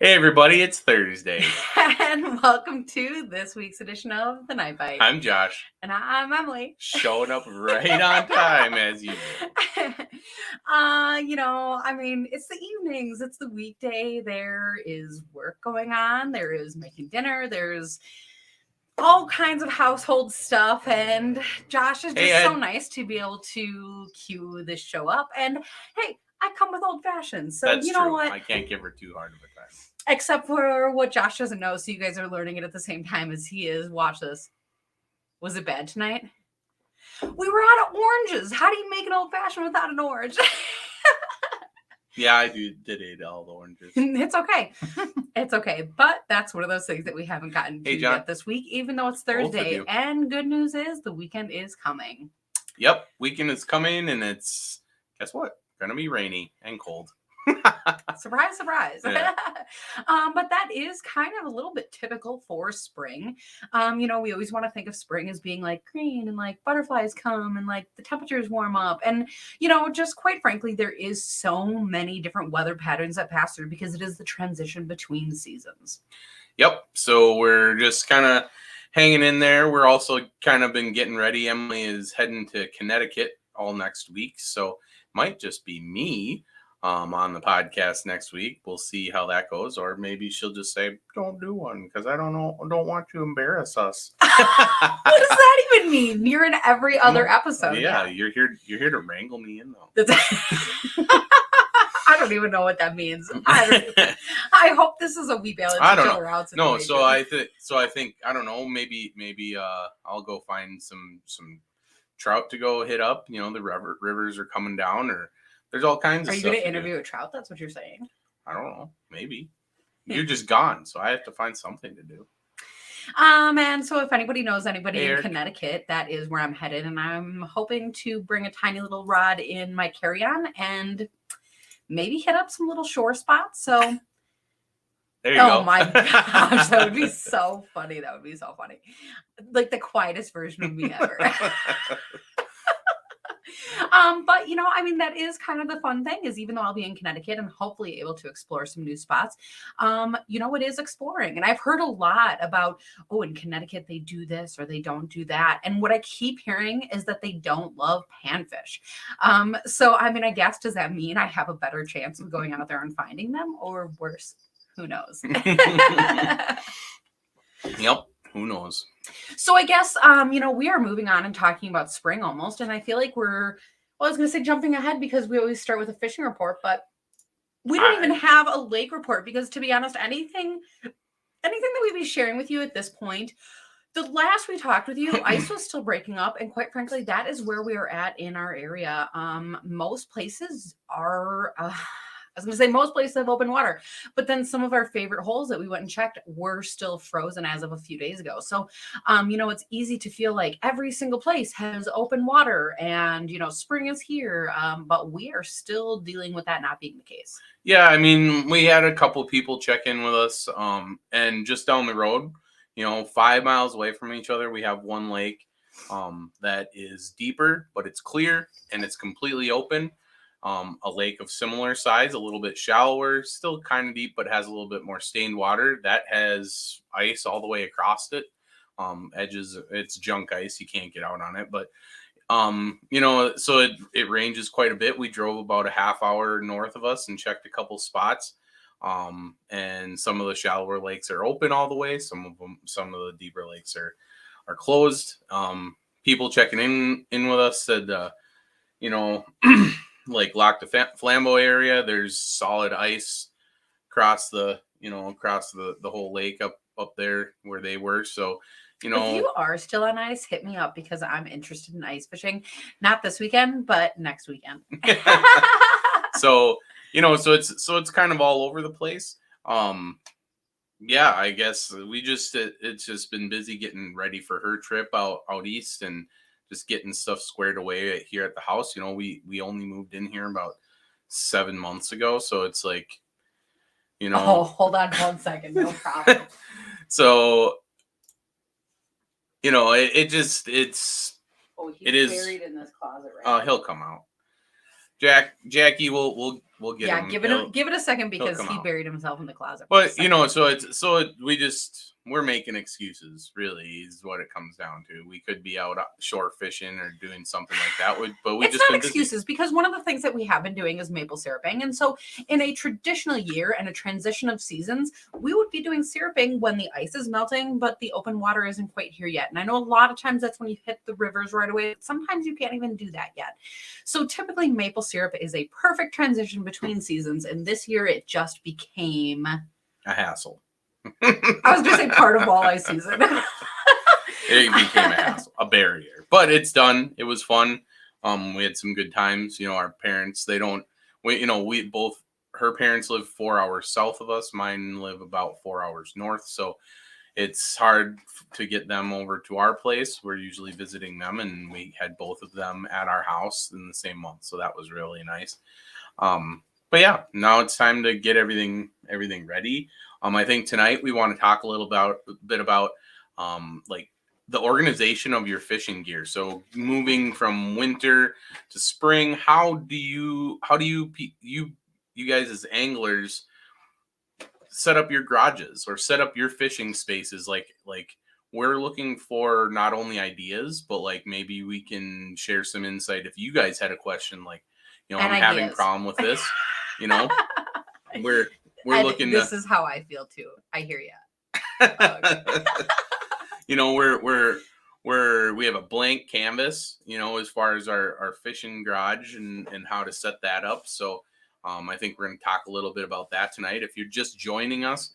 Hey everybody, it's Thursday. And welcome to this week's edition of The Night Bite. I'm Josh. And I'm Emily. Showing up right on time as usual. It's the evenings, it's the weekday. There is work going on, there is making dinner, there's all kinds of household stuff, and Josh is just so nice to be able to cue this show up. And hey, I come with old fashions, so That's you know true. what? I can't give her too hard of a time. Except for what Josh doesn't know, so you guys are learning it at the same time as he is. Watch this. Was it bad tonight? We were out of oranges. How do you make an old fashioned without an orange? Yeah, I did eat all the oranges. It's okay. It's okay. But that's one of those things that we haven't gotten to yet this week, even though it's Thursday. And good news is the weekend is coming. Yep, weekend is coming, and it's, guess what? Gonna be rainy and cold. Surprise, surprise. Yeah. But that is kind of a little bit typical for spring. We always want to think of spring as being like green and like butterflies come and like the temperatures warm up. And, just quite frankly, there is so many different weather patterns that pass through because it is the transition between seasons. Yep. So we're just kind of hanging in there. We're also kind of been getting ready. Emily is heading to Connecticut all next week. So might just be me on the podcast next week. We'll see how that goes, or maybe she'll just say, "Don't do one because I don't want to embarrass us." What does that even mean? You're in every other episode. Yeah, you're here to wrangle me in though. I don't even know what that means. I hope this is a we balance each other out situation. No, so I think I don't know. Maybe I'll go find some trout to go hit up. The rivers are coming down, or there's all kinds of stuff. Are you going to interview a trout? That's what you're saying. I don't know. Maybe you're just gone, so I have to find something to do. And so if anybody knows anybody in Connecticut, that is where I'm headed, and I'm hoping to bring a tiny little rod in my carry-on and maybe hit up some little shore spots. So there you go. Oh my gosh, that would be so funny. That would be so funny. Like the quietest version of me ever. But that is kind of the fun thing is even though I'll be in Connecticut and hopefully able to explore some new spots, it is exploring. And I've heard a lot about, in Connecticut, they do this or they don't do that. And what I keep hearing is that they don't love panfish. So, I guess, does that mean I have a better chance of going out there and finding them or worse? Who knows? Yep. Who knows? So I guess, we are moving on and talking about spring almost. And I feel like I was going to say jumping ahead because we always start with a fishing report, but we don't even have a lake report because, to be honest, anything that we'd be sharing with you at this point, the last we talked with you, ice was still breaking up. And quite frankly, that is where we are at in our area. Most places are... I was going to say most places have open water, but then some of our favorite holes that we went and checked were still frozen as of a few days ago. So, it's easy to feel like every single place has open water and, spring is here. But we are still dealing with that not being the case. Yeah. We had a couple people check in with us. And just down the road, 5 miles away from each other, we have one lake that is deeper, but it's clear and it's completely open. A lake of similar size, a little bit shallower, still kind of deep, but has a little bit more stained water that has ice all the way across it. Edges, it's junk ice. You can't get out on it, but, so it ranges quite a bit. We drove about a half hour north of us and checked a couple spots. And some of the shallower lakes are open all the way. Some of the deeper lakes are closed. People checking in with us said, like Lac de Flambeau area, there's solid ice across the whole lake up there where they were. So, if you are still on ice, hit me up because I'm interested in ice fishing. Not this weekend, but next weekend. So it's kind of all over the place. Yeah, I guess it's just been busy getting ready for her trip out east and just getting stuff squared away here at the house. We only moved in here about 7 months ago. So it's like, Oh, hold on 1 second. No problem. So, it's... Oh, he's buried in this closet right now. He'll come out. Jackie will We'll get Yeah, him. give it a second because come he out. buried himself in the closet. But we're making excuses. Really, is what it comes down to. We could be out shore fishing or doing something like that. But we It's just not been busy. excuses because one of the things that we have been doing is maple syruping. And so in a traditional year and a transition of seasons, we would be doing syruping when the ice is melting, but the open water isn't quite here yet. And I know a lot of times that's when you hit the rivers right away. Sometimes you can't even do that yet. So typically maple syrup is a perfect transition between seasons. And this year it just became a hassle. I was going to say part of walleye season. It became a hassle, a barrier, but it's done. It was fun. We had some good times. Our parents, we both, her parents live 4 hours south of us. Mine live about 4 hours north. So it's hard to get them over to our place. We're usually visiting them, and we had both of them at our house in the same month. So that was really nice. But yeah, now it's time to get everything ready. I think tonight we want to talk a bit about like the organization of your fishing gear. So moving from winter to spring, how do you guys as anglers set up your garages or set up your fishing spaces? Like we're looking for not only ideas, but like maybe we can share some insight if you guys had a question, like, I'm having a problem with this, we're looking this is how I feel too. I hear you. We have a blank canvas, as far as our fishing garage and how to set that up. So I think we're going to talk a little bit about that tonight. If you're just joining us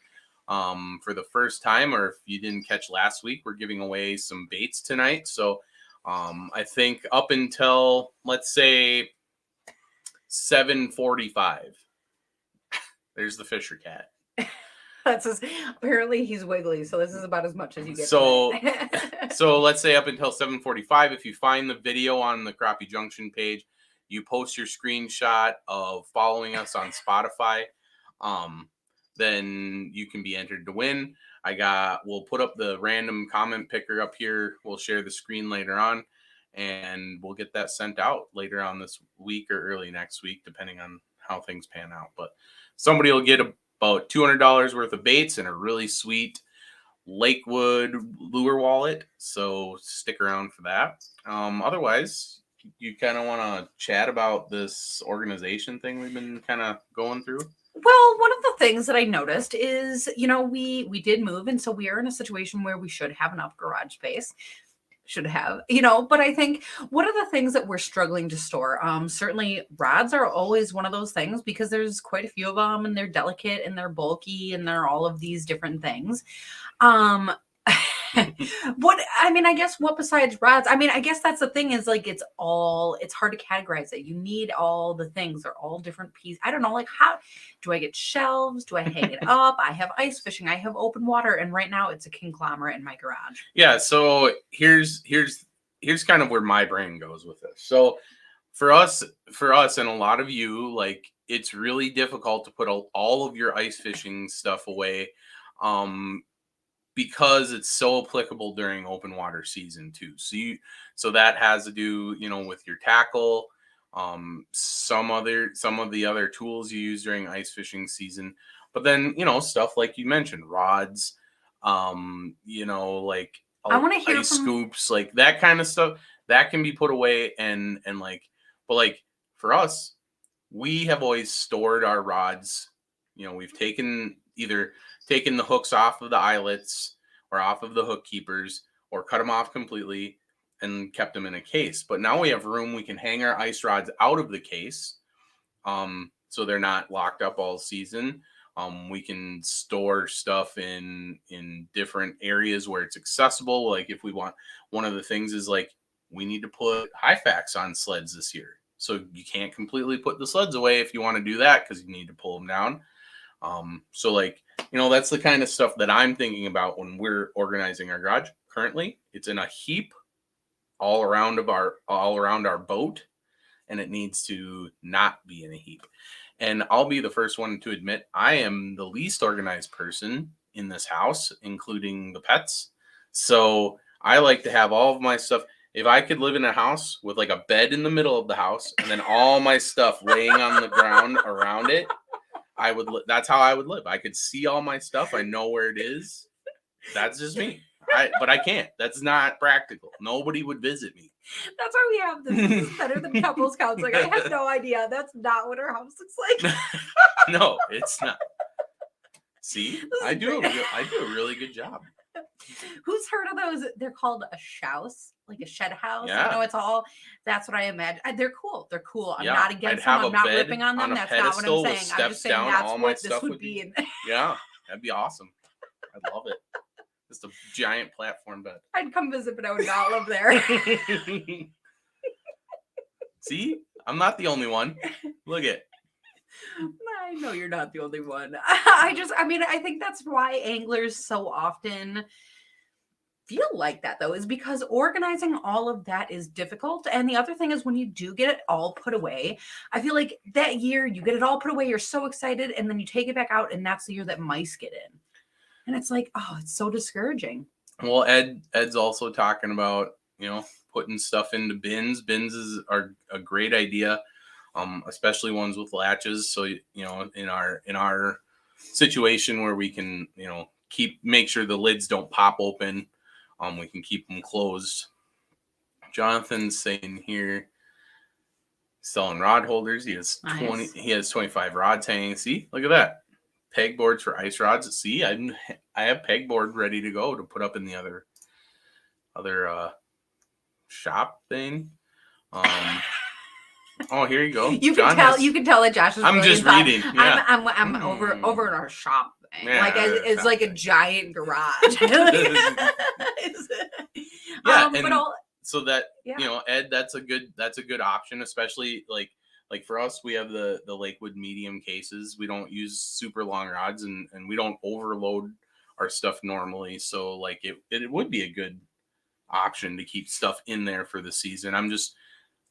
for the first time, or if you didn't catch last week, we're giving away some baits tonight. So I think up until, let's say, 7:45, there's the Fisher Cat. Apparently he's wiggly, so this is about as much as you get. So let's say up until 7:45, if you find the video on the Crappie Junction page, you post your screenshot of following us on Spotify, then you can be entered to win. We'll put up the random comment picker up here. We'll share the screen later on, and we'll get that sent out later on this week or early next week, depending on how things pan out. But somebody will get about $200 worth of baits and a really sweet Lakewood lure wallet. So stick around for that. Otherwise, you kind of want to chat about this organization thing we've been kind of going through? Well, one of the things that I noticed is, we did move, and so we are in a situation where we should have enough garage space. But I think one of the things that we're struggling to store, certainly rods are always one of those things because there's quite a few of them and they're delicate and they're bulky and they're all of these different things. I guess what besides rods? I guess that's the thing is like it's hard to categorize it. You need all the things. They're all different pieces. I don't know, like how do I get shelves? Do I hang it up? I have ice fishing. I have open water, and right now it's a conglomerate in my garage. Yeah, so here's kind of where my brain goes with this. So for us and a lot of you, like it's really difficult to put all of your ice fishing stuff away. Because it's so applicable during open water season too. So that has to do, with your tackle, some of the other tools you use during ice fishing season, but then, stuff like you mentioned, rods, like I want to hear ice scoops, like that kind of stuff that can be put away and but like for us, we have always stored our rods. We've either taken the hooks off of the eyelets or off of the hook keepers or cut them off completely and kept them in a case. But now we have room. We can hang our ice rods out of the case. So they're not locked up all season. We can store stuff in different areas where it's accessible. Like if we want, one of the things is like, we need to put Hyfax on sleds this year. So you can't completely put the sleds away if you want to do that, because you need to pull them down. So like, that's the kind of stuff that I'm thinking about when we're organizing our garage. Currently, it's in a heap all around our boat, and it needs to not be in a heap. And I'll be the first one to admit I am the least organized person in this house, including the pets. So I like to have all of my stuff. if I could live in a house with like a bed in the middle of the house and then all my stuff laying on the ground around it, I would. That's how I would live. I could see all my stuff. I know where it is. That's just me. But I can't. That's not practical. Nobody would visit me. That's why we have this. This is better than couples counseling. I had no idea. That's not what our house looks like. No, it's not. See, I do a really good job. Who's heard of those? They're called a shouse, like a shed house. Yeah. You know, it's all. That's what I imagine. They're cool. They're cool. I'm Yeah, not I'd against have them. a I'm not bed ripping on them. on a That's not what pedestal I'm with saying. I'm steps just saying down. that's All my what this stuff would would be. In. Yeah, that'd be awesome. I'd love it. Just a giant platform bed. I'd come visit, but I would not live there. See, I'm not the only one. Look at. I know you're not the only one. I think that's why anglers so often feel like that, though, is because organizing all of that is difficult. And the other thing is when you do get it all put away, I feel like that year you get it all put away, you're so excited, and then you take it back out, and that's the year that mice get in. And it's like, oh, it's so discouraging. Well, Ed's also talking about, putting stuff into bins. Bins are a great idea, especially ones with latches. So, in our situation where we can, make sure the lids don't pop open, we can keep them closed. Jonathan's saying here, selling rod holders. He has Nice. He has 25 rods hanging. See, look at that. Peg boards for ice rods. See, I have pegboard ready to go to put up in the other shop thing. Oh, here you go. You can tell that Josh is. I'm really just reading. Yeah. I'm over in our shop thing. Yeah, it's like a giant garage. So that Ed, that's a good option, especially like for us, we have the Lakewood medium cases. We don't use super long rods, and we don't overload our stuff normally. So like it would be a good option to keep stuff in there for the season. I'm just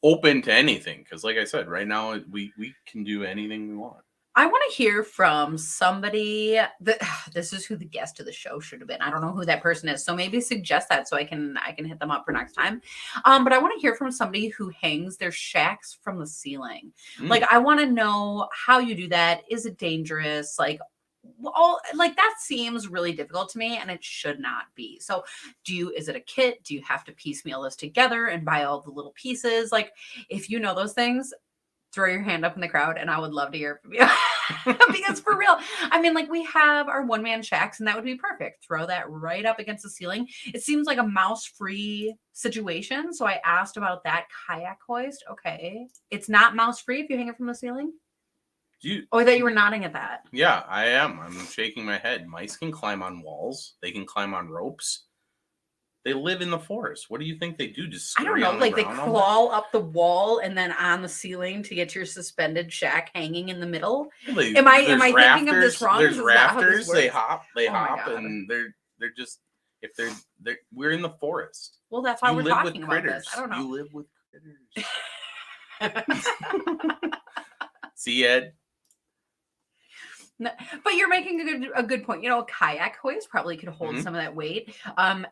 open to anything because, like I said, right now we can do anything we want. I want to hear from somebody this is who the guest of the show should have been. I don't know who that person is. So maybe suggest that so I can hit them up for next time. But I want to hear from somebody who hangs their shacks from the ceiling. Like, I want to know how you do that. Is it dangerous? That seems really difficult to me, and it should not be. So is it a kit? Do you have to piecemeal this together and buy all the little pieces? Like, if you know those things, throw your hand up in the crowd, and I would love to hear from you. Because for real, we have our one-man shacks, and that would be perfect. Throw that right up against the ceiling. It seems like a mouse-free situation, so I asked about that kayak hoist. Okay, it's not mouse-free if you hang it from the ceiling? I thought you were nodding at that. Yeah, I am. I'm shaking my head. Mice can climb on walls. They can climb on ropes. They live in the forest. What do you think they do? Just I don't know. Like they crawl up the wall and then on the ceiling to get to your suspended shack hanging in the middle. Am I thinking of this wrong? There's rafters. They hop, and they're just we're in the forest. Well, that's why we're talking about this. I don't know. You live with critters. See, Ed. But you're making a good point. A kayak hoist probably could hold some of that weight.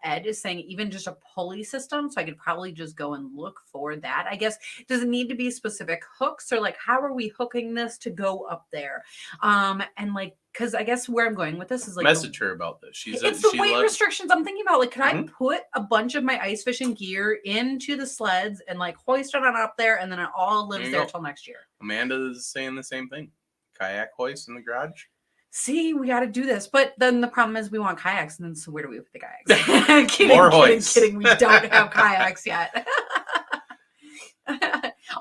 Ed is saying even just a pulley system, so I could probably just go and look for that. I guess, does it need to be specific hooks, or how are we hooking this to go up there? Because I guess where I'm going with this is message her about this. It's the weight restrictions I'm thinking about. Could I put a bunch of my ice fishing gear into the sleds and hoist it on up there, and then it all lives there till next year? Amanda is saying the same thing. Kayak hoist in the garage. See, we got to do this, but then the problem is we want kayaks, and then so where do we put the kayaks? Kidding. We don't have kayaks yet.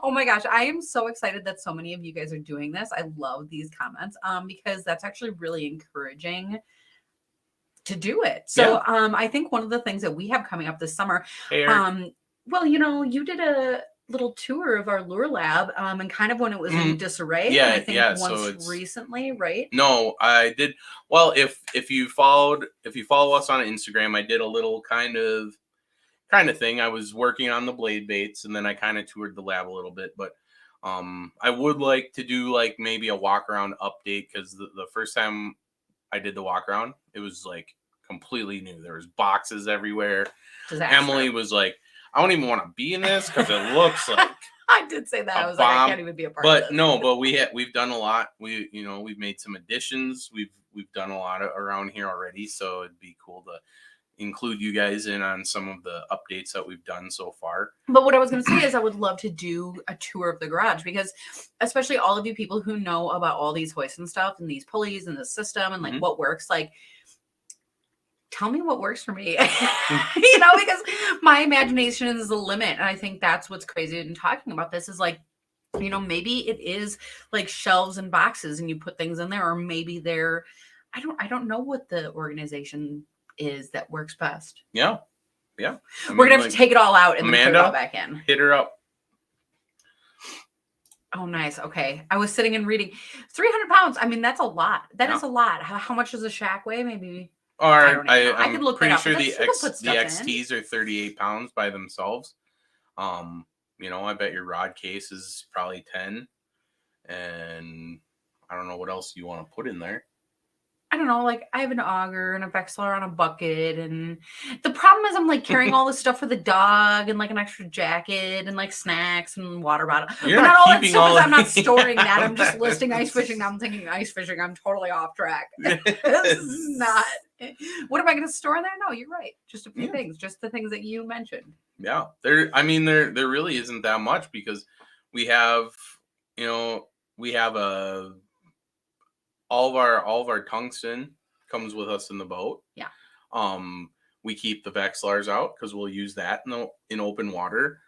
Oh my gosh, I am so excited that so many of you guys are doing this. I love these comments because that's actually really encouraging to do it. So I think one of the things that we have coming up this summer, well, you did a little tour of our lure lab and kind of when it was in disarray. Yeah, I think once recently, right? No, I did. Well, if you follow us on Instagram, I did a little kind of thing. I was working on the blade baits, and then I kind of toured the lab a little bit. But I would like to do maybe a walk around update, because the first time I did the walk around, it was completely new. There was boxes everywhere. Disaster. Emily was like, I don't even want to be in this because it looks like I did say that. a I was like, I bomb, can't even be a part of but this. no, but we've done a lot. We've made some additions. We've done a lot around here already, so it'd be cool to include you guys in on some of the updates that we've done so far. But what I was going to say is I would love to do a tour of the garage, because especially all of you people who know about all these hoists and stuff and these pulleys and the system and like Mhm. what works, like tell me what works for me. Because my imagination is the limit. And I think that's what's crazy in talking about this is like, maybe it is like shelves and boxes and you put things in there, or maybe they're, I don't know what the organization is that works best. Yeah. I We're mean, gonna have to take it all out and then put it Amanda? all back in. hit her up. Oh, nice. Okay. I was sitting and reading 300 pounds. I mean, that's a lot. That is Yeah. a lot. How much does a shack weigh? Maybe. Or don't even know. I I'm could look pretty that up, sure but the that's- people put stuff in. XTs are 38 pounds by themselves. I bet your rod case is probably 10, and I don't know what else you want to put in there. I don't know. Like I have an auger and a Vexler on a bucket, and the problem is I'm like carrying all this stuff for the dog and like an extra jacket and like snacks and water bottle. You're but not not all that keeping stuff all is of I'm not these. storing that. I'm just listing ice fishing. Now I'm thinking ice fishing. I'm totally off track. This is not. What am I going to store in there? No, you're right. Just a few Yeah. things. Just the things that you mentioned. Yeah, there really isn't that much, because we have all of our tungsten comes with us in the boat. Yeah. We keep the Vexlars out because we'll use that in open water.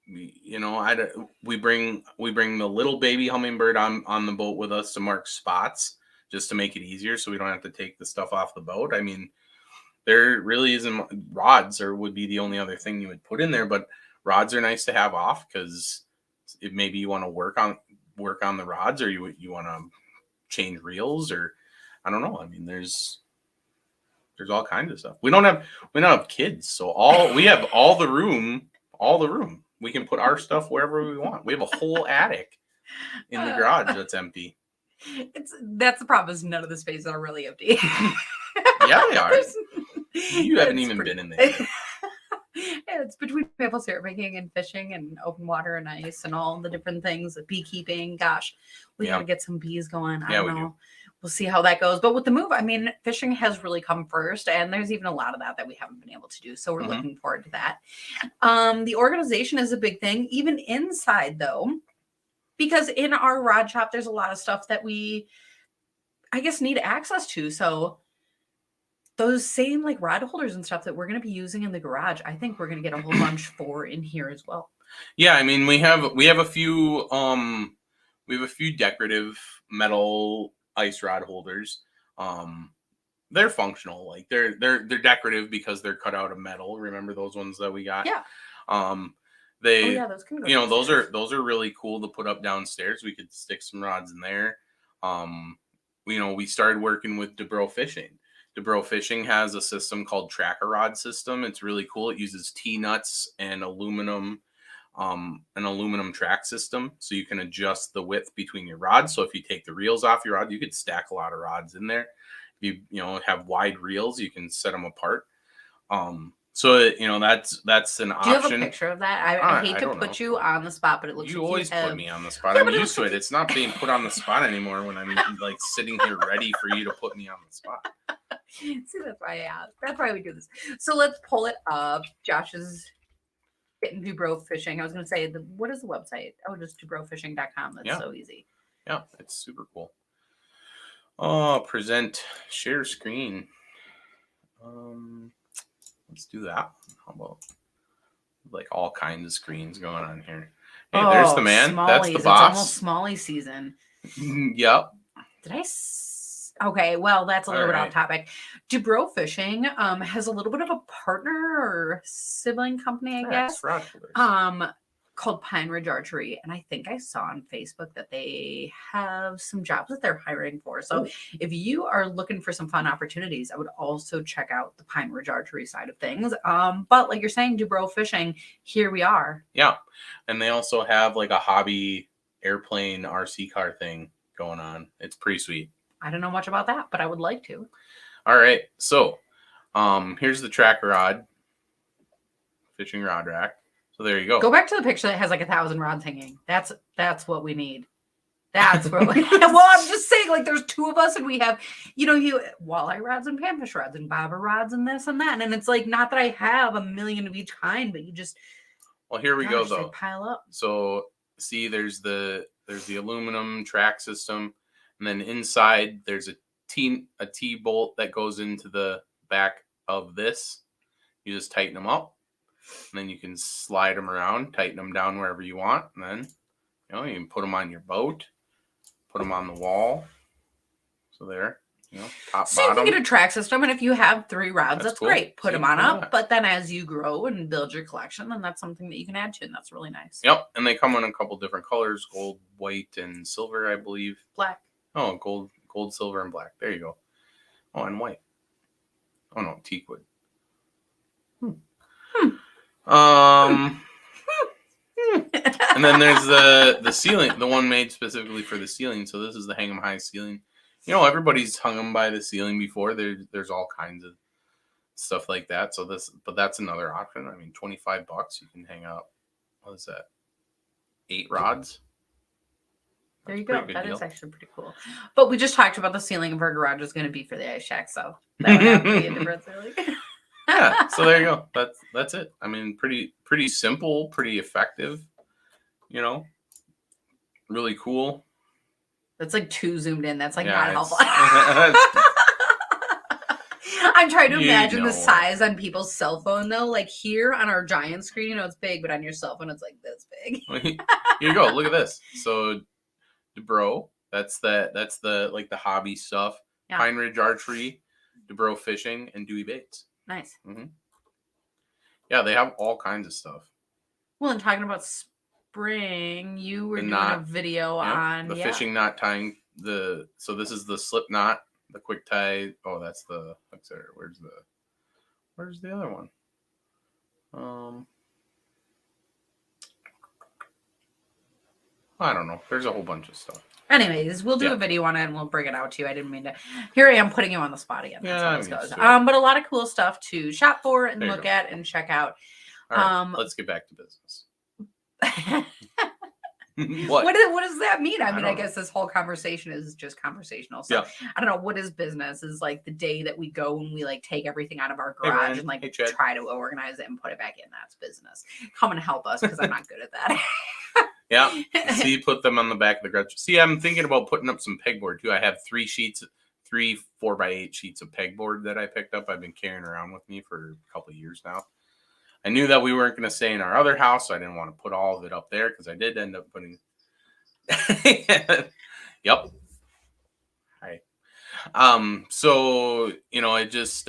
We bring the little baby hummingbird on the boat with us to mark spots, just to make it easier, so we don't have to take the stuff off the boat. I mean, there really isn't rods, or would be the only other thing you would put in there, but rods are nice to have off because if maybe you want to work on the rods, or you want to change reels, or I don't know. I mean, there's all kinds of stuff. We don't have kids, so we have all the room. We can put our stuff wherever we want. We have a whole attic in the garage that's empty. That's the problem, is none of the spaces are really empty. Yeah, they are. You haven't even been in there. Yeah, it's between maple syrup making and fishing and open water and ice and all the different things, beekeeping. Gosh, we gotta get some bees going. I don't know. We'll see how that goes. But with the move, I mean, fishing has really come first, and there's even a lot of that we haven't been able to do. So we're looking forward to that. The organization is a big thing, even inside though, because in our rod shop, there's a lot of stuff that we, I guess, need access to. So those same like rod holders and stuff that we're going to be using in the garage, I think we're going to get a whole bunch for in here as well. Yeah, I mean, we have a few decorative metal ice rod holders. They're functional, like they're decorative because they're cut out of metal. Remember those ones that we got? Yeah. Those can go those are really cool to put up downstairs. We could stick some rods in there. We started working with DeBro Fishing. DeBro Fishing has a system called Tracker Rod System. It's really cool. It uses T-nuts and aluminum track system, so you can adjust the width between your rods. So if you take the reels off your rod, you could stack a lot of rods in there. If you have wide reels, you can set them apart. So that's an option. Do you have a picture of that? I hate to put you on the spot, but it looks you like always you have... put me on the spot. I'm used to it. It's not being put on the spot anymore when I'm like sitting here ready for you to put me on the spot. See, that's why I asked. That's why we do this. So let's pull it up. Josh is getting DuBro Fishing. I was going to say, what is the website? Oh, just dubrofishing.com. That's so easy. Yeah, it's super cool. Share screen. Let's do that. How about like all kinds of screens going on here? Hey, there's the man. Smallies. That's the It's boss. almost Smalley season. Yep. Did I? Okay, well, that's a little bit off topic. DuBro Fishing has a little bit of a partner or sibling company, I guess, called Pine Ridge Archery. And I think I saw on Facebook that they have some jobs that they're hiring for. So if you are looking for some fun opportunities, I would also check out the Pine Ridge Archery side of things. But like you're saying, DuBro Fishing, here we are. Yeah. And they also have like a hobby airplane RC car thing going on. It's pretty sweet. I don't know much about that, but I would like to. All right. So here's the tracker rod. fishing rod rack. So there you go. Go back to the picture that has like 1,000 rods hanging. That's what we need. That's what we, well, I'm just saying, like, there's two of us and we have, you walleye rods and panfish rods and bobber rods and this and that. And it's like, not that I have a million of each kind, but you just, well, here we go they though. pile up. So see, there's the aluminum track system, and then inside there's a T bolt that goes into the back of this. You just tighten them up, and then you can slide them around, tighten them down wherever you want, and then you can put them on your boat, put them on the wall. So there, top, so you bottom. can get a track system, and if you have 3 rods, that's cool. great. Put them on Yeah. up, but then as you grow and build your collection, then that's something that you can add to, and that's really nice. Yep, and they come in a couple different colors: gold, white, and silver, I believe. Black. Oh, gold, silver, and black. There you go. Oh, and white. Oh no, teakwood. And then there's the ceiling, the one made specifically for the ceiling. So this is the hang 'em high ceiling. Everybody's hung them by the ceiling before. There's all kinds of stuff like that. So but that's another option. I mean, $25, you can hang up. What is that? 8 rods. There you That's a go. pretty That good is deal. actually pretty cool. But we just talked about the ceiling of our garage is going to be for the ice shack, so that would have to be a difference, really. Yeah. So there you go. That's it. I mean, pretty simple, pretty effective. Really cool. That's like too zoomed in. That's like Yeah, not helpful. it's- I'm trying to You imagine know. the size on people's cell phone, though. Like here on our giant screen, it's big, but on your cell phone, it's like this big. Here you go. Look at this. So, DeBro, that's the like the hobby stuff. Yeah. Pine Ridge Archery, DeBro Fishing, and Dewey Baits. Nice. Yeah, they have all kinds of stuff. Well, and talking about spring, you were The doing knot. a video on the fishing knot tying so this is the slip knot, the quick tie. Oh, that's the where's the other one? I don't know. There's a whole bunch of stuff. Anyways, we'll do Yeah. a video on it and we'll bring it out to you. I didn't mean to. Here I am putting you on the spot again. That's Yeah, how this I'm used goes. to it. But a lot of cool stuff to shop for and There you look go. at and check out. All right, let's get back to business. What does that mean? I mean, I don't know. guess this whole conversation is just conversational. So Yeah. I don't know, what is business? Is like the day that we go and we like take everything out of our Hey, garage Ryan. and like Hey, Chad. try to organize it and put it back in. That's business. Come and help us because I'm not good at that. Yeah. See, put them on the back of the garage. See, I'm thinking about putting up some pegboard too. I have 3 4x8 sheets of pegboard that I picked up. I've been carrying around with me for a couple of years now. I knew that we weren't going to stay in our other house, so I didn't want to put all of it up there because I did end up putting. Yep. Hi. So I just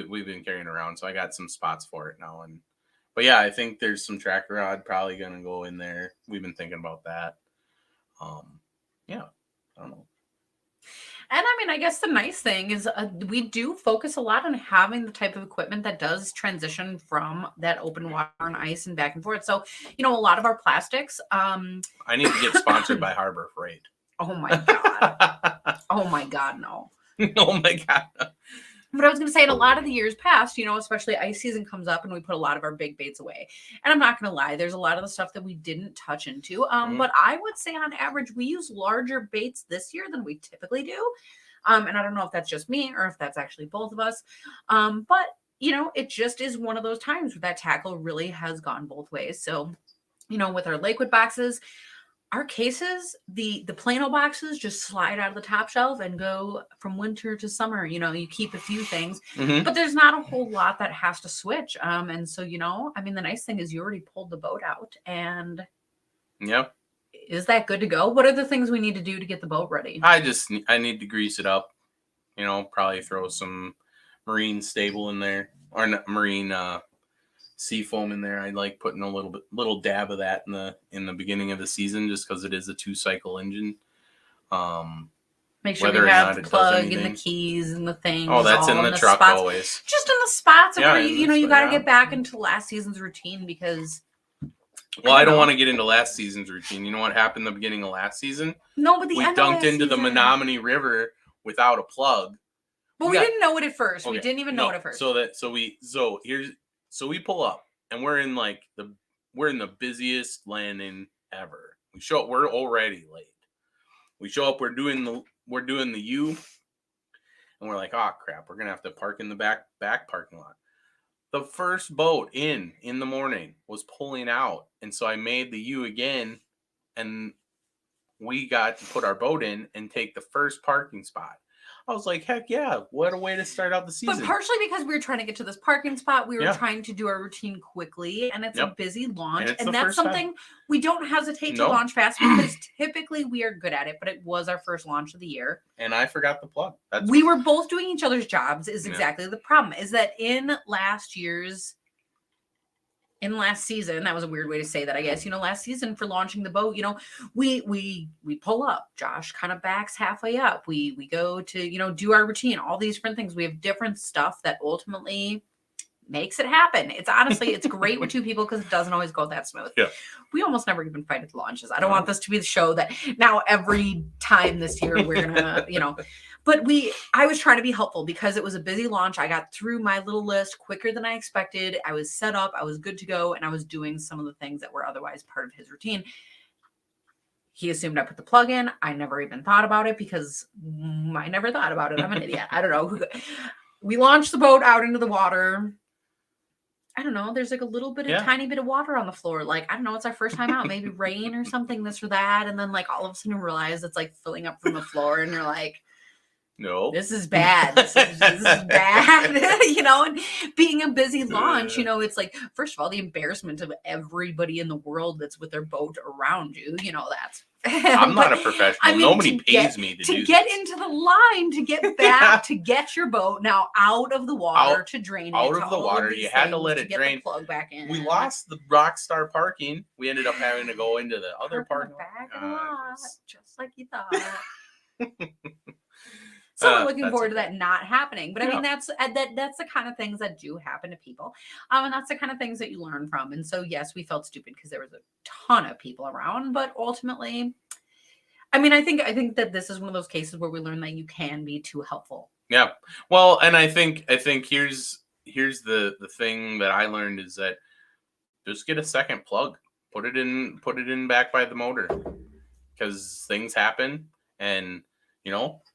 we've been carrying around, so I got some spots for it now, but yeah, I think there's some tracker rod probably gonna go in there. We've been thinking about that. Yeah, I don't know. And I mean, I guess the nice thing is we do focus a lot on having the type of equipment that does transition from that open water and ice and back and forth. So, a lot of our plastics. I need to get sponsored by Harbor Freight. Oh my God. Oh my God, no. Oh my God. But I was going to say, in a lot of the years past, especially ice season comes up and we put a lot of our big baits away. And I'm not going to lie, there's a lot of the stuff that we didn't touch into. But I would say on average, we use larger baits this year than we typically do. And I don't know if that's just me or if that's actually both of us. But, it just is one of those times where that tackle really has gone both ways. So, with our Lakewood boxes, our cases, the Plano boxes just slide out of the top shelf and go from winter to summer. You keep a few things, but there's not a whole lot that has to switch. And so, I mean, the nice thing is you already pulled the boat out and Yep. Is that good to go? What are the things we need to do to get the boat ready? I need to grease it up, probably throw some marine stable in there or marine, sea foam in there. I like putting a little dab of that in the beginning of the season, just because it is a 2-cycle engine. Make sure whether we or have not the it does plug and anything. the keys and the things. Oh, that's all in the truck spots. always. Just in the spots. Yeah, Where you got to yeah. get back into last season's routine because. Well, I don't want to get into last season's routine. You know what happened the beginning of last season? No, but the We end of dunked last into the season. Menominee River without a plug. But we didn't know it at first. We Okay, didn't even know it at first. So here's So we pull up, and we're in the busiest landing ever. We're already late. We show up, we're doing the U, and we're like, oh crap, we're gonna have to park in the back parking lot. The first boat in the morning was pulling out, and so I made the U again, and we got to put our boat in and take the first parking spot. I was like, heck yeah, what a way to start out the season. But partially because we were trying to get to this parking spot, we were Yeah. trying to do our routine quickly, and it's a Yep. busy launch, it's the and that's first time. something we don't hesitate to No. launch fast because typically we are good at it, but it was our first launch of the year. And I forgot the plug. We were both doing each other's jobs is Yeah. exactly the problem, is that in last season, that was a weird way to say that, I guess, last season for launching the boat, we pull up, Josh kind of backs halfway up, we go to do our routine, all these different things. We have different stuff that ultimately makes it happen. It's great with two people because it doesn't always go that smooth. Yeah. We almost never even fight at the launches. I don't want this to be the show that now every time this year we're gonna but I was trying to be helpful because it was a busy launch. I got through my little list quicker than I expected. I was set up, I was good to go, and I was doing some of the things that were otherwise part of his routine. He assumed I put the plug in. I never even thought about it because I never thought about it. I'm an idiot. I don't know. We launched the boat out into the water. I don't know. There's like a tiny bit of water on the floor. Like, I don't know. It's our first time out. Maybe rain or something, this or that. And then like all of a sudden realize it's like filling up from the floor. And you're like, no, this is bad. This is bad. And being a busy launch, it's like, first of all, the embarrassment of everybody in the world that's with their boat around you, that's. I'm not a professional. Nobody pays me to get into the line, to get back, to get your boat now out of the water, to drain it. Out of the water. You had to let it drain. The plug back in. We lost the Rockstar parking. We ended up having to go into the other parking lot. Just like you thought. So we're looking forward to that not happening. But I mean, that's the kind of things that do happen to people. And that's the kind of things that you learn from. And so, yes, we felt stupid because there was a ton of people around. But ultimately, I mean, I think that this is one of those cases where we learn that you can be too helpful. Yeah. Well, and I think here's the thing that I learned is that just get a second plug. Put it in back by the motor. Because things happen and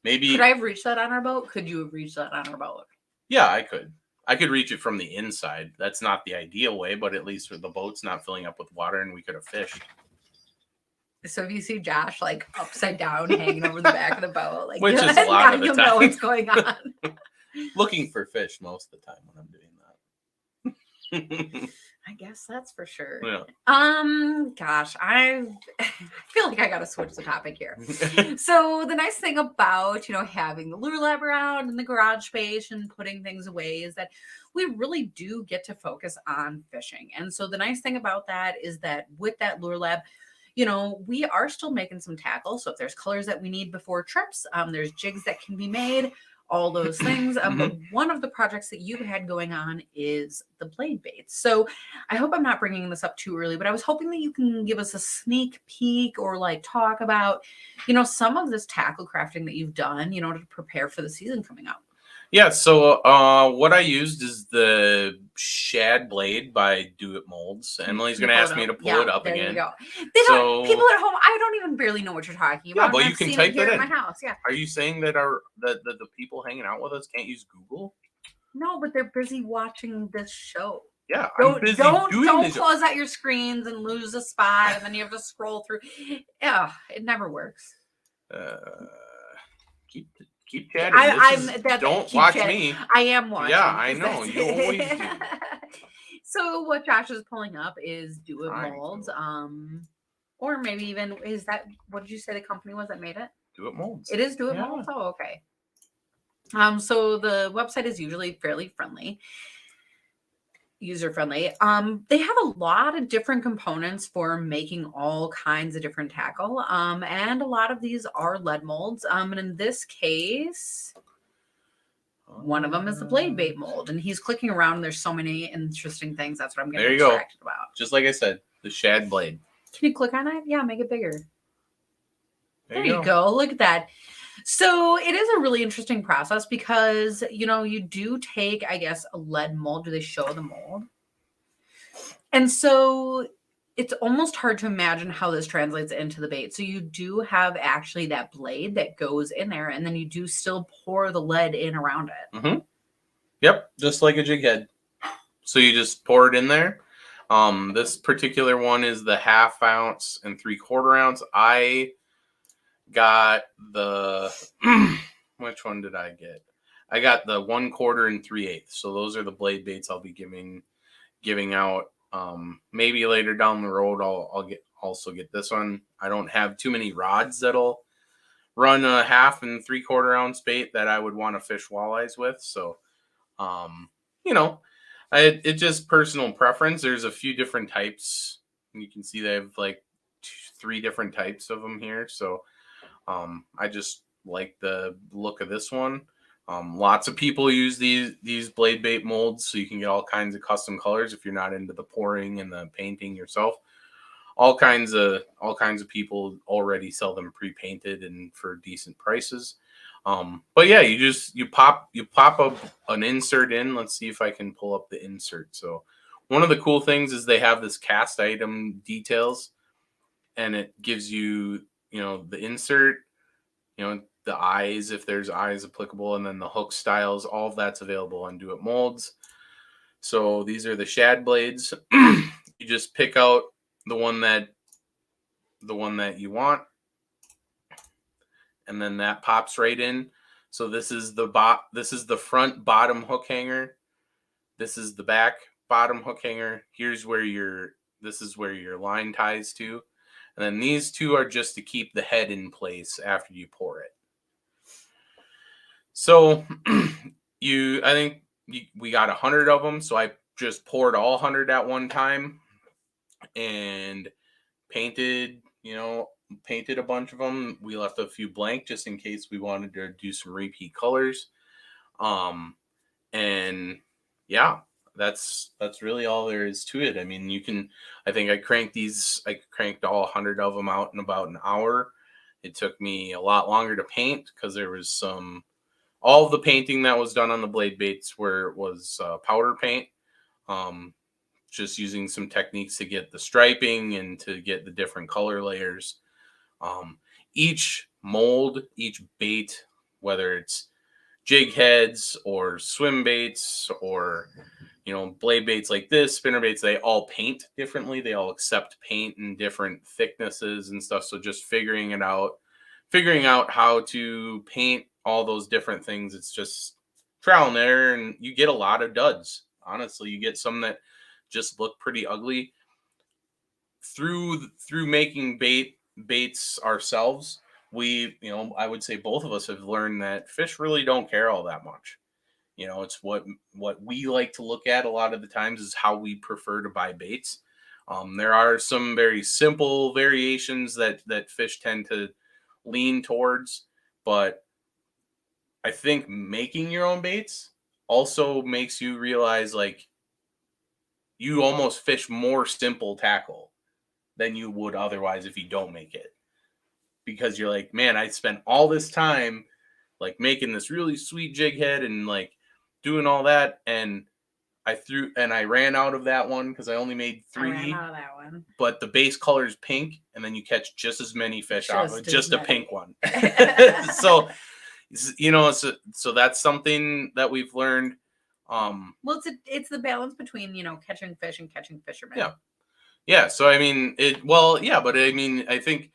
maybe. Could I have reached that on our boat? Could you have reached that on our boat? Yeah, I could. I could reach it from the inside. That's not the ideal way, but at least the boat's not filling up with water and we could have fished. So if you see Josh like upside down hanging over the back of the boat, like which is a lot of the you'll time. know what's going on. Looking for fish most of the time when I'm doing that. I guess that's for sure. Yeah. Gosh, I feel like I gotta switch the topic here. So the nice thing about having the Lure Lab around in the garage space and putting things away is that we really do get to focus on fishing. And so the nice thing about that is that with that Lure Lab, we are still making some tackle. So if there's colors that we need before trips, there's jigs that can be made. All those things. But one of the projects that you've had going on is the blade baits. So I hope I'm not bringing this up too early, but I was hoping that you can give us a sneak peek or like talk about, some of this tackle crafting that you've done, to prepare for the season coming up. Yeah. So what I used is the Shad Blade by Do It Molds. Emily's going to ask me to pull it up there again. You go. People at home, I don't even barely know what you're talking about. Yeah, but you can type it in my house. Yeah. Are you saying that the people hanging out with us can't use Google? No, but they're busy watching this show. Yeah, don't close out your screens and lose a spot, and then you have to scroll through. Yeah, it never works. Keep chatting. Don't watch chatting. me. I am watching. Yeah, I know. You always do. So what Josh is pulling up is Do It Molds. Or maybe even, is that, what did you say the company was that made it? Do It Molds. It is Do It Molds? Oh, okay. So the website is usually fairly friendly. User-friendly. They have a lot of different components for making all kinds of different tackle. And a lot of these are lead molds. And in this case, one of them is the blade bait mold. And he's clicking around. And there's so many interesting things. That's what I'm getting distracted about. Just like I said, the Shad Blade. Can you click on it? Yeah, make it bigger. There you go. Look at that. So it is a really interesting process because, you do take, I guess, a lead mold. Do they show the mold? And so it's almost hard to imagine how this translates into the bait. So you do have actually that blade that goes in there, and then you do still pour the lead in around it. Mm-hmm. Yep, just like a jig head. So you just pour it in there. This particular one is the 1/2 ounce and 3/4 ounce. I got the which one did I get? I got the 1/4 and 3/8. So those are the blade baits I'll be giving out. Maybe later down the road I'll get this one. I don't have too many rods that'll run a 1/2 and 3/4 ounce bait that I would want to fish walleyes with. So you know, it's just personal preference. There's a few different types. You can see they have like 3 different types of them here. So I just like the look of this one. Lots of people use these blade bait molds, so you can get all kinds of custom colors if you're not into the pouring and the painting yourself. All kinds of people already sell them pre-painted and for decent prices. But yeah, you pop an insert in. Let's see if I can pull up the insert. So one of the cool things is they have this cast item details, and it gives you, the insert, the eyes, if there's eyes applicable, and then the hook styles. All of that's available on Do It Molds. So these are the shad blades. You just pick out the one that you want, and then that pops right in. So this is the front bottom hook hanger. This is the back bottom hook hanger. This is where your line ties to. And then these two are just to keep the head in place after you pour it. So we got 100 of them. So I just poured all 100 at one time and painted a bunch of them. We left a few blank just in case we wanted to do some repeat colors. And yeah, that's really all there is to it. I mean, I think I cranked all 100 of them out in about an hour. It took me a lot longer to paint because there was all of the painting that was done on the blade baits was powder paint. Just using some techniques to get the striping and to get the different color layers. Each mold, each bait, whether it's jig heads or swim baits or blade baits like this, spinner baits, they all paint differently. They all accept paint in different thicknesses and stuff. So just figuring out how to paint all those different things, it's just trial and error, and you get a lot of duds. Honestly, you get some that just look pretty ugly. Through making baits ourselves, I would say both of us have learned that fish really don't care all that much. It's what we like to look at a lot of the times is how we prefer to buy baits. There are some very simple variations that fish tend to lean towards, but I think making your own baits also makes you realize, like, you almost fish more simple tackle than you would otherwise if you don't make it. Because you're like, man, I spent all this time like making this really sweet jig head and like doing all that, and I ran out of that one because I only made 3. I ran out of that one. But the base color is pink, and then you catch just as many fish off of just a pink one. So that's something that we've learned. Well, it's the balance between catching fish and catching fishermen. Yeah. So I mean, but I mean, I think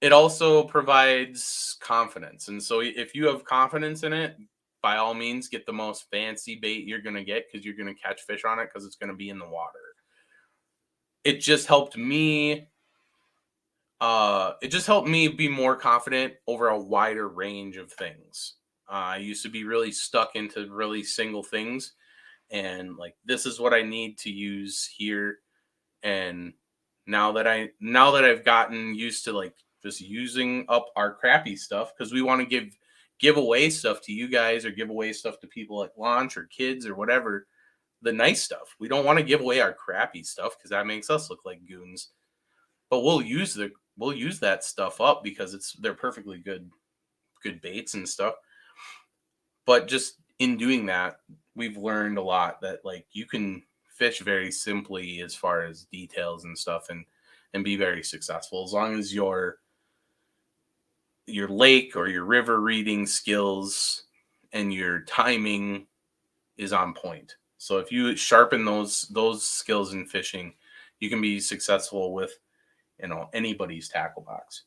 it also provides confidence, and so if you have confidence in it, by all means, get the most fancy bait you're gonna get because you're gonna catch fish on it because it's gonna be in the water. It just helped me. It just helped me be more confident over a wider range of things. I used to be really stuck into really single things, and like, this is what I need to use here. And now that I've gotten used to like just using up our crappy stuff, because we want to give away stuff to you guys or give away stuff to people at launch or kids or whatever, the nice stuff. We don't want to give away our crappy stuff because that makes us look like goons. But we'll use that stuff up because they're perfectly good baits and stuff. But just in doing that, we've learned a lot that like you can fish very simply as far as details and stuff, and be very successful as long as your lake or your river reading skills and your timing is on point. So if you sharpen those skills in fishing, you can be successful with anybody's tackle box.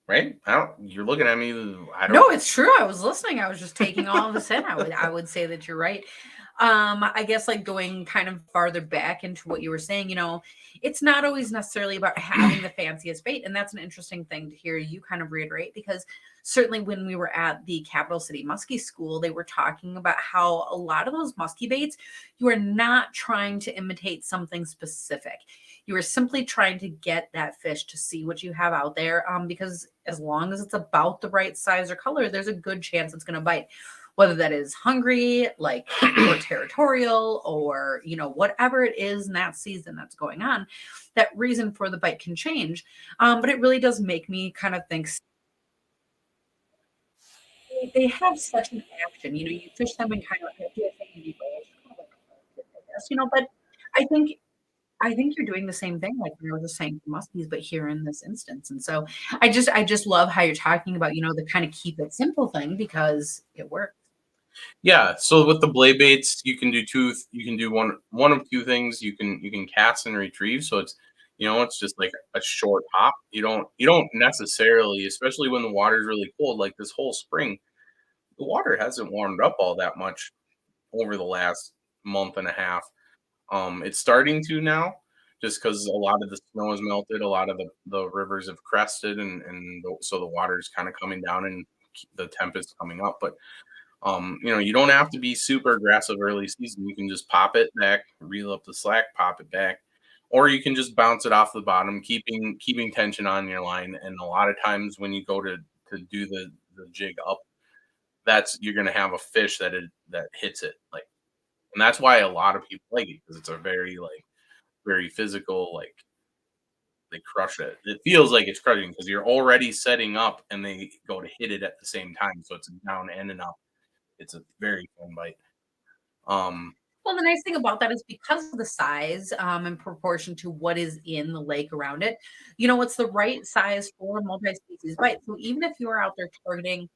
Right? You're looking at me. I don't. No, it's true. I was listening. I was just taking all of this in. I would say that you're right. I guess like going kind of farther back into what you were saying, it's not always necessarily about having the fanciest bait. And that's an interesting thing to hear you kind of reiterate, because certainly when we were at the Capital City Muskie School, they were talking about how a lot of those muskie baits, you are not trying to imitate something specific. You are simply trying to get that fish to see what you have out there, because as long as it's about the right size or color, there's a good chance it's going to bite. Whether that is hungry, like, or territorial, or, whatever it is in that season that's going on, that reason for the bite can change. But it really does make me kind of think they have such an action. You fish them and kind of, I feel like you but I think I think you're doing the same thing, like we were just saying for muskies, but here in this instance. And so I just love how you're talking about, the kind of keep it simple thing, because it works. Yeah. So with the blade baits, you can do two. You can do one of two things. You can cast and retrieve. So it's just like a short hop. You don't necessarily, especially when the water's really cold, like this whole spring, the water hasn't warmed up all that much over the last month and a half. It's starting to now, just because a lot of the snow has melted, a lot of the rivers have crested, so the water's kind of coming down and the temp is coming up. But you don't have to be super aggressive early season. You can just pop it back, reel up the slack, pop it back, or you can just bounce it off the bottom, keeping tension on your line. And a lot of times when you go to do the jig up, you're gonna have a fish that hits it, like, and that's why a lot of people like it, because it's a very physical, like, they crush it. It feels like it's crushing because you're already setting up and they go to hit it at the same time. So it's down and an up. It's a very fun bite. Um, Well, the nice thing about that is because of the size, in proportion to what is in the lake around it, it's the right size for multi-species bite. So even if you are out there targeting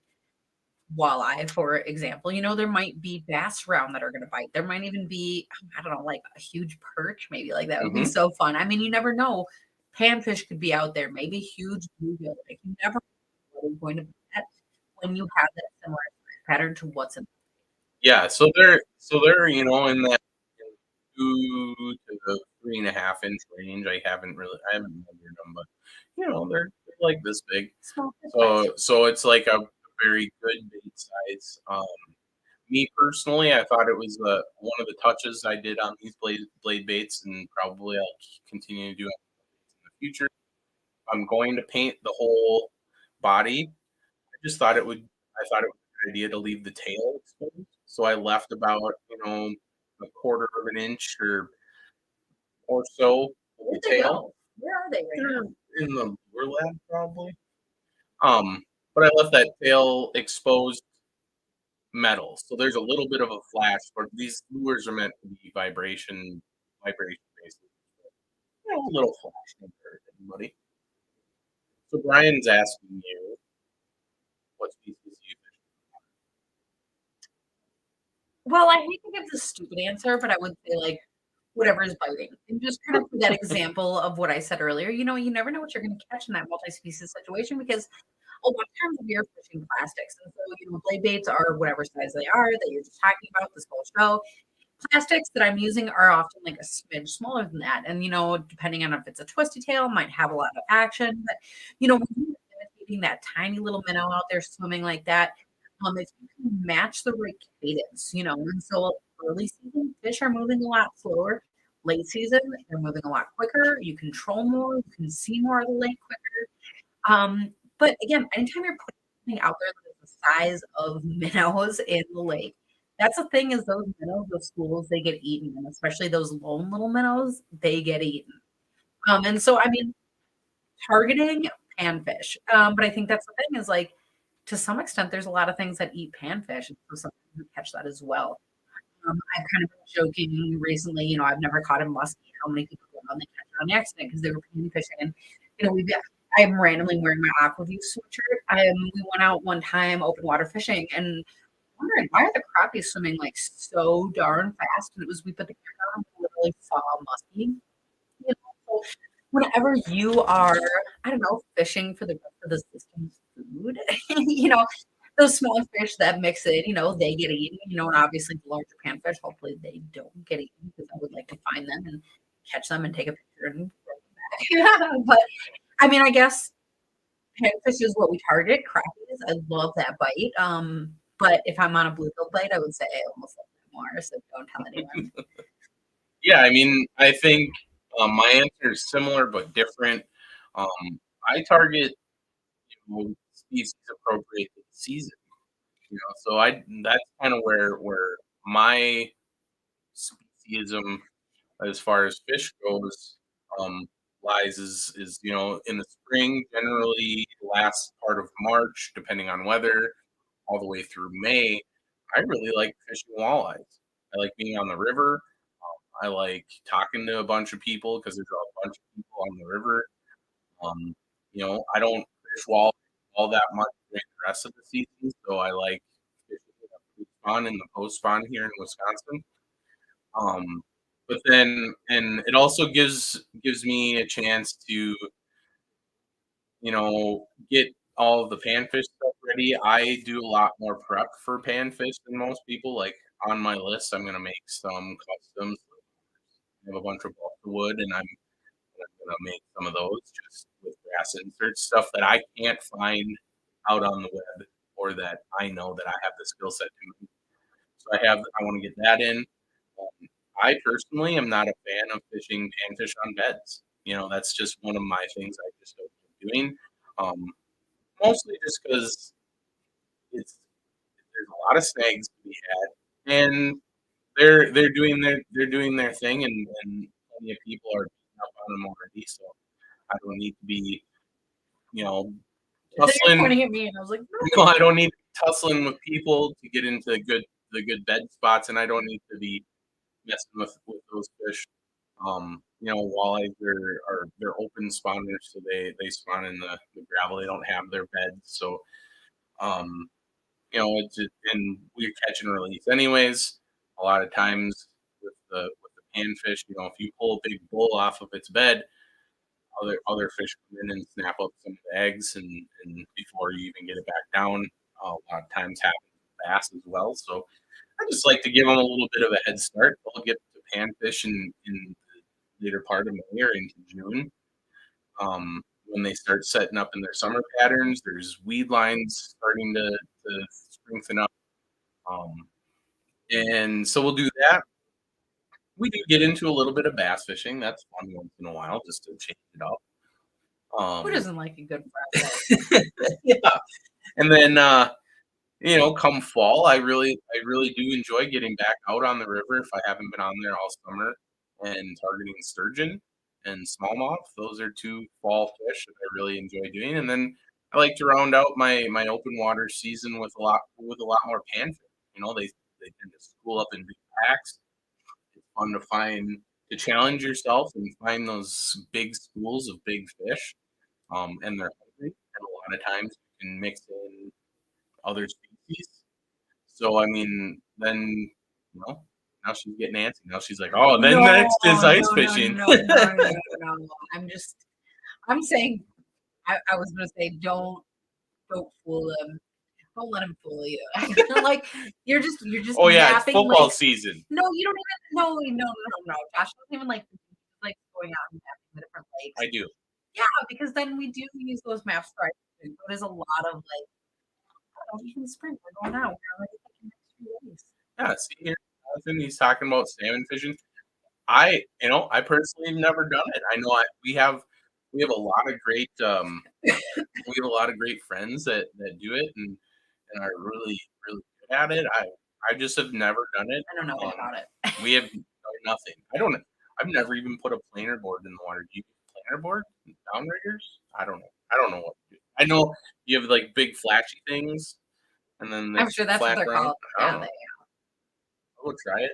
walleye, for example, there might be bass around that are going to bite. There might even be, I don't know, like a huge perch, maybe, like that would be mhm. so fun. I mean, you never know. Panfish could be out there, maybe huge bluegill. Like, you never know what is going to be that when you have that similar pattern to what's in. Yeah, so they're in that 2 to 3.5 inch range. I haven't measured them, but they're like this big. Small fish bites. So it's like a very good bait size. Me personally, I thought it was one of the touches I did on these blade baits, and probably I'll continue to do it in the future. I'm going to paint the whole body. I thought it was a good idea to leave the tail exposed. So I left about, a quarter of an inch or so of Where'd the they tail. go? Where are they right They're now? in the lure lab probably. But I left that tail exposed metal. So there's a little bit of a flash, but these lures are meant to be vibration based. A little flash doesn't hurt anybody. So Brian's asking you what species you fish. Well, I hate to give the stupid answer, but I would say like whatever is biting. And just kind of for that example of what I said earlier, you never know what you're going to catch in that multi-species situation, because a lot of times we are fishing plastics. And so, blade baits are whatever size they are that you're just talking about this whole show. Plastics that I'm using are often like a smidge smaller than that. And, depending on if it's a twisty tail, might have a lot of action. But, when you're imitating that tiny little minnow out there swimming like that, if you can match the right cadence, and so early season fish are moving a lot slower. Late season, they're moving a lot quicker. You control more, you can see more of the lake quicker. But again, anytime you're putting something out there that is the size of minnows in the lake, that's the thing, is those minnows, those schools, they get eaten, and especially those lone little minnows, they get eaten. And so, I mean, targeting panfish. But I think that's the thing, is like, to some extent, there's a lot of things that eat panfish, and so some people catch that as well. I've kind of been joking recently, I've never caught a muskie. How many people go out and they catch it on accident because they were panty fishing? And, I'm randomly wearing my Aquaview sweatshirt. We went out one time open water fishing and wondering why are the crappies swimming like so darn fast? And it was we put the camera on and literally saw a muskie. So whenever you are, I don't know, fishing for the rest of the system's food, those small fish that mix it, they get eaten, and obviously the larger panfish, hopefully they don't get eaten because I would like to find them and catch them and take a picture and throw them back. But I mean, I guess panfish is what we target. Crappies, I love that bite. But if I'm on a bluegill bite, I would say I almost love them more. So don't tell anyone. Yeah, I mean, I think my answer is similar but different. I target species appropriate to the season. So that's kind of where my speciesism as far as fish goes lies is in the spring, generally last part of March, depending on weather, all the way through May. I really like fishing walleyes. I like being on the river. I like talking to a bunch of people because there's a bunch of people on the river. Um, I don't fish walleye all that much during the rest of the season, so I like fishing spawn in the post spawn here in Wisconsin. But then, and it also gives me a chance to, get all of the panfish stuff ready. I do a lot more prep for panfish than most people. Like on my list, I'm gonna make some customs. I have a bunch of balsa wood, and I'm gonna make some of those just with grass inserts, stuff that I can't find out on the web or that I know that I have the skill set to make. So I want to get that in. I personally am not a fan of fishing panfish on beds. That's just one of my things I just don't like doing. Um, Mostly just because there's a lot of snags to be had, and they're doing their thing, and plenty of people are beating up on them already. So I don't need to be, you know, Then you're tussling. pointing at me, and I was like, No, I don't need to be tussling with people to get into the good bed spots, and I don't need to be messing with those fish. Walleyes are they're open spawners, so they spawn in the gravel. They don't have their beds, so um, it's just, and we catch and release anyways. A lot of times with the panfish, if you pull a big bull off of its bed, other fish come in and snap up some of the eggs, and before you even get it back down, a lot of times happens with bass as well. So I just like to give them a little bit of a head start. They'll get to panfish in the later part of May or into June. When they start setting up in their summer patterns, there's weed lines starting to strengthen up. Um, and so we'll do that. We do get into a little bit of bass fishing. That's fun once in a while just to change it up. who Um, doesn't like a good friend? yeah. And then come fall, I really do enjoy getting back out on the river if I haven't been on there all summer and targeting sturgeon and smallmouth. Those are two fall fish that I really enjoy doing. And then I like to round out my open water season with a lot more panfish. They tend to school up in big packs. It's fun to challenge yourself and find those big schools of big fish. And they're hungry. And a lot of times you can mix in other species. So I mean, then now she's getting antsy. Now she's like, oh, then No, next is ice no, fishing. no. I'm saying, I was gonna say, don't fool him. Don't let him fool you. Like you're just Oh yeah, it's napping. football Like season. no, you don't even. No, no, no, no. Josh doesn't even like going out and napping the different lakes. I do. Yeah, because then we do use those maps for ice fishing. So it is a lot of like, oh, even spring we're going out. We're already thinking next few days. Yeah, see here, Jonathan, he's talking about salmon fishing. I personally have never done it. I know we have a lot of great friends that do it and are really really good at it. I just have never done it. I don't know about it. We have nothing. I've never even put a planer board in the water. Do you use a planer board? Downriggers? I don't know. I don't know what to do. I know you have like big flashy things, and then I'm there's sure that's what flat they're ground. called. I don't Yeah, know. We'll try it.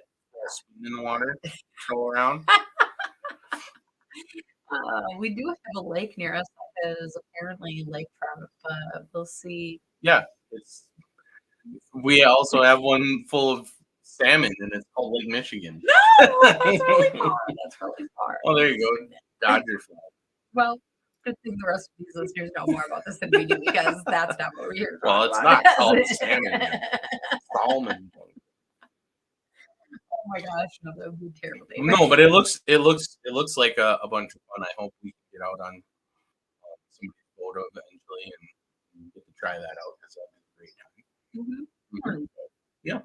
Spin in the water, throw around. We do have a lake near us that is apparently lake trout, but we'll see. Yeah, it's. We also have one full of salmon, and it's called Lake Michigan. No, that's really far. That's really far. Oh, there you go, Dodger flag. Well, good thing the rest of these listeners know more about this than we do because that's not what we're here to Well, talk it's about. not called salmon. Salmon. Oh my gosh, no, that would be terrible. No, but it looks like a bunch of fun. I hope we can get out on somebody's boat eventually and get to try that out because that'd be a great time. Mm-hmm. Yeah.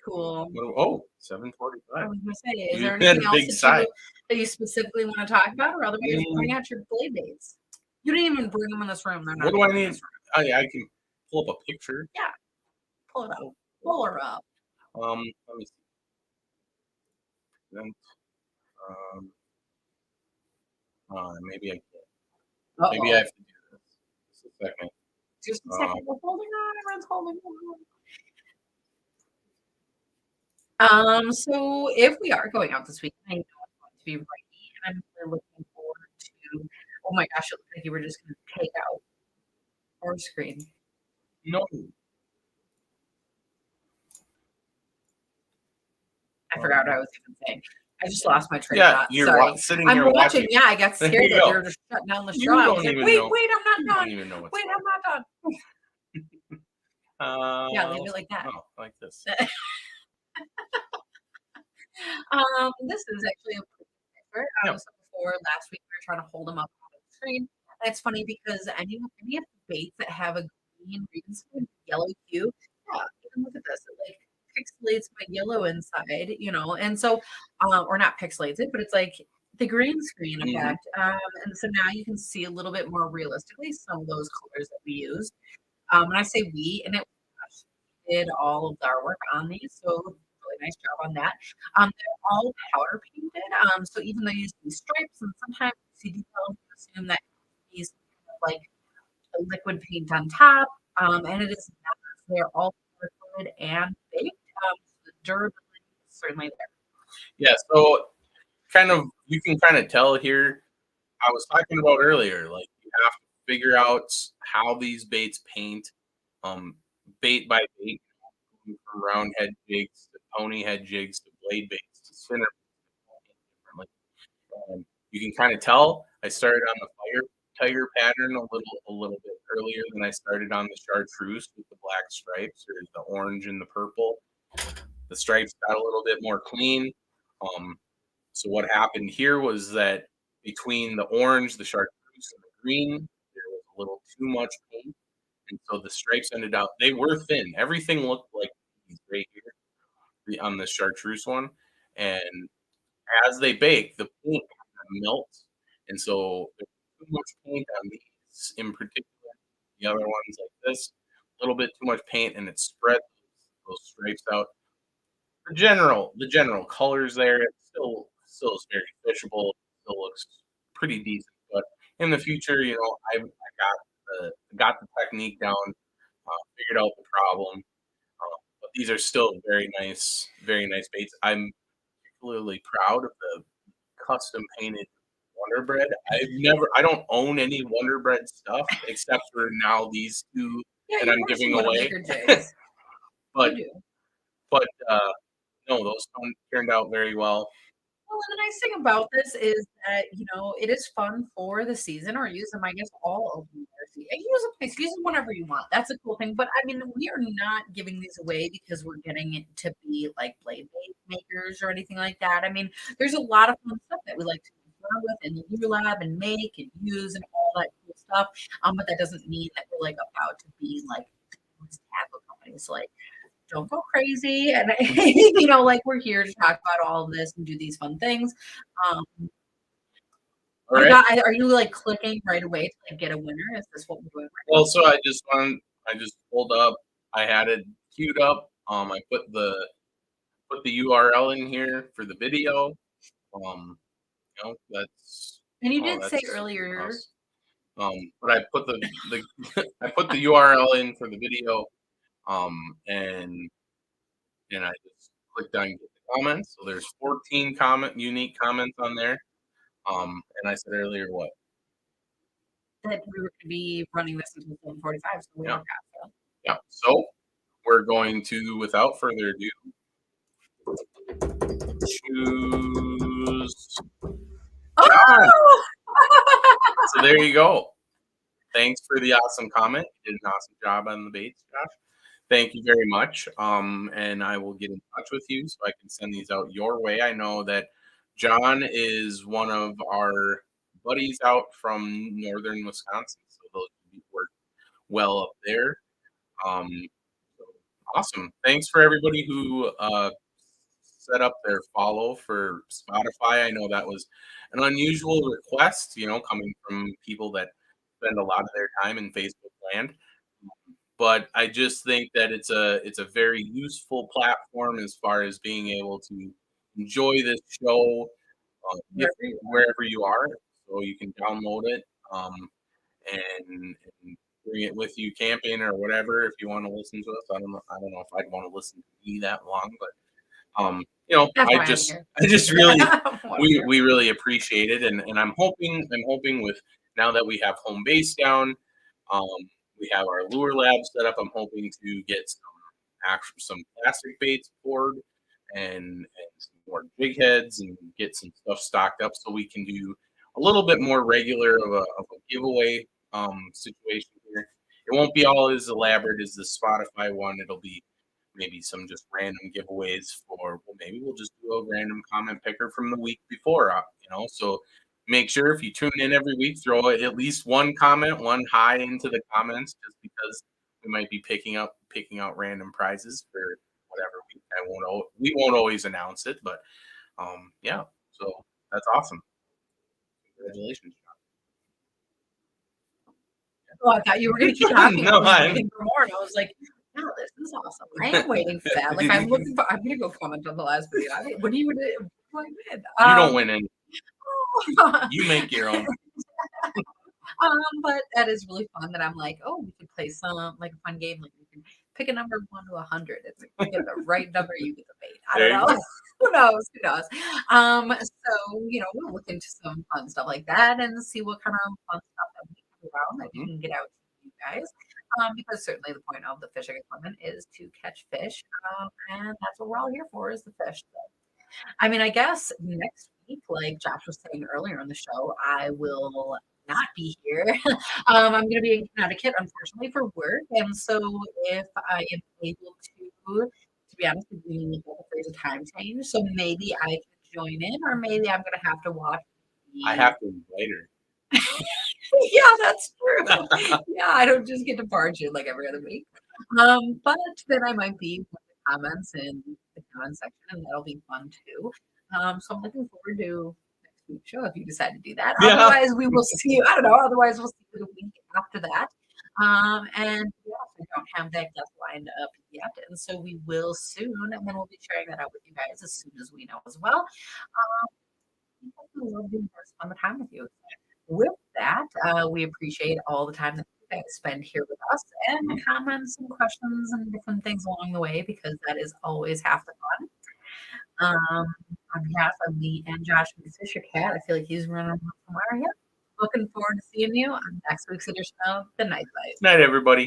Cool. Oh, 7:45. I was gonna say, is You there had anything a big else sigh. that you specifically want to talk about, or otherwise bring out your blade baits? You didn't even bring them in this room. They're not What do I in need? this room. I can pull up a picture. Yeah, pull it up. Pull her up. Let me see. Then, maybe I can't. Maybe I have to do this. Just a second. Just a second. We're holding on. Everyone's holding on. So if we are going out this week, I know it's going to be rainy, and I'm really looking forward to. Oh my gosh! It looks like you were just going to take out our screen. No. I forgot what I was even saying. I just lost my train of thought. You're Sorry. sitting I'm here watching. Yeah, I got There scared you that go. you were just shutting down the You straw. I was don't like, even wait, know. wait, I'm You not don't done. even know what's Wait, going I'm not done. on. Yeah, leave it like that. Oh, like this. This is actually a pretty picture. Yeah. So before last week, we were trying to hold them up on the screen. And it's funny because any of the baits that have a green screen, yellow hue, yeah, even look at this. It like pixelates my yellow inside, you know, and so, or not pixelates it, but it's like the green screen effect. And so now you can see a little bit more realistically some of those colors that we used. And I say we, and it did all of our work on these, so really nice job on that. They're all powder painted, so even though you see stripes and sometimes you see details, you assume that these like a liquid paint on top, and it is not. They're all liquid and baked. So the durability is certainly there. Yeah, so you can kind of tell here. I was talking about earlier, like you have to figure out how these baits paint, bait by bait, from round head jigs to pony head jigs to blade baits to center. You can kind of tell I started on the fire tiger pattern a little bit earlier than I started on the chartreuse with the black stripes or the orange and the purple. The stripes got a little bit more clean. So what happened here was that between the orange, the chartreuse, and the green, there was a little too much paint, and so the stripes ended up. They were thin. Everything looked like these right here on the chartreuse one, and as they bake, the paint kind of melts, and so there's too much paint on these in particular. The other ones like this, a little bit too much paint, and it spread those stripes out. The general colors there, it still is very fishable. Still looks pretty decent, but in the future, I got the technique down, figured out the problem. But these are still very nice baits. I'm particularly proud of the custom painted Wonder Bread. I don't own any Wonder Bread stuff except for now these two that I'm giving away. But no, those turned out very well. Well, and the nice thing about this is that, it is fun for the season or use them, I guess, all of the year. And use them whenever you want. That's a cool thing. But I mean, we are not giving these away because we're getting it to be like blade bait makers or anything like that. I mean, there's a lot of fun stuff that we like to run with in the Lure Lab and make and use and all that cool stuff. But that doesn't mean that we're like about to be like tackle companies. Like, don't go crazy. And, like we're here to talk about all of this and do these fun things. All right. Are you like clicking right away to like get a winner? Is this what we're doing right now? Well, so I just pulled up, I had it queued up. I put the URL in here for the video. That's. And you did say earlier. But I put the I put the URL in for the video. And I just clicked on get the comments. So there's 14 unique comments on there. And I said earlier what? That we were going to be running this until 7:45, so we Yeah. are past Yeah. So we're going to, without further ado, choose. Oh! So there you go. Thanks for the awesome comment. You did an awesome job on the baits, Josh. Thank you very much. And I will get in touch with you so I can send these out your way. I know that John is one of our buddies out from northern Wisconsin, so those work well up there. So awesome. Thanks for everybody who set up their follow for Spotify. I know that was an unusual request, coming from people that spend a lot of their time in Facebook land. But I just think that it's a very useful platform as far as being able to enjoy this show wherever you are. So you can download it and bring it with you camping or whatever if you want to listen to us. I don't know if I'd want to listen to me that long, but That's why I I'm just here. I just really Why we we're we really appreciate it, and I'm hoping with now that we have home base down, um, we have our lure lab set up. I'm hoping to get some plastic baits poured and some more jig heads and get some stuff stocked up so we can do a little bit more regular of a giveaway situation here. It won't be all as elaborate as the Spotify one. It'll be maybe some just random giveaways for, well, maybe we'll just do a random comment picker from the week before, so make sure if you tune in every week, throw at least one comment, one hi into the comments, just because we might be picking out random prizes for whatever week. We won't always announce it, but yeah, so that's awesome. Congratulations, Oh, I thought you were going to keep talking. No, I was I'm- waiting for more, and I was like, "No, this is awesome." I am waiting for that. Like, I'm looking for. I'm going to go comment on the last video. What do you win? You don't win any. You make your own. But that is really fun. That I'm like, oh, we could play some like a fun game. Like we can pick a number 1 to 100. It's like you get the right number, you get the bait. I There don't you know. Who knows? Who knows? So we'll look into some fun stuff like that and see what kind of fun stuff that we can do around that we can get out to you guys. Because certainly the point of the fishing equipment is to catch fish, and that's what we're all here for is the fish. So, I mean, I guess next week, like Josh was saying earlier in the show, I will not be here. I'm going to be in Connecticut, unfortunately, for work. And so if I am able to be honest with you, there's a time change. So maybe I can join in, or maybe I'm going to have to watch. I have to later. Yeah, that's true. Yeah, I don't just get to barge in like every other week. But then I might be with the comments in the comment section, and that'll be fun too. So I'm looking forward to next week's show if you decide to do that. Yeah. Otherwise, we will see you. I don't know. Otherwise, we'll see you the week after that. And yes, I don't have that guest lined up yet, and so we will soon, and then we'll be sharing that out with you guys as soon as we know as well. We love doing this fun time with you. With that, we appreciate all the time that you guys spend here with us and the comments and questions and different things along the way because that is always half the fun. On behalf of me and Josh and Fisher Cat, I feel like he's running around somewhere. Yeah. Looking forward to seeing you on next week's edition of The Night Bite. Night, everybody.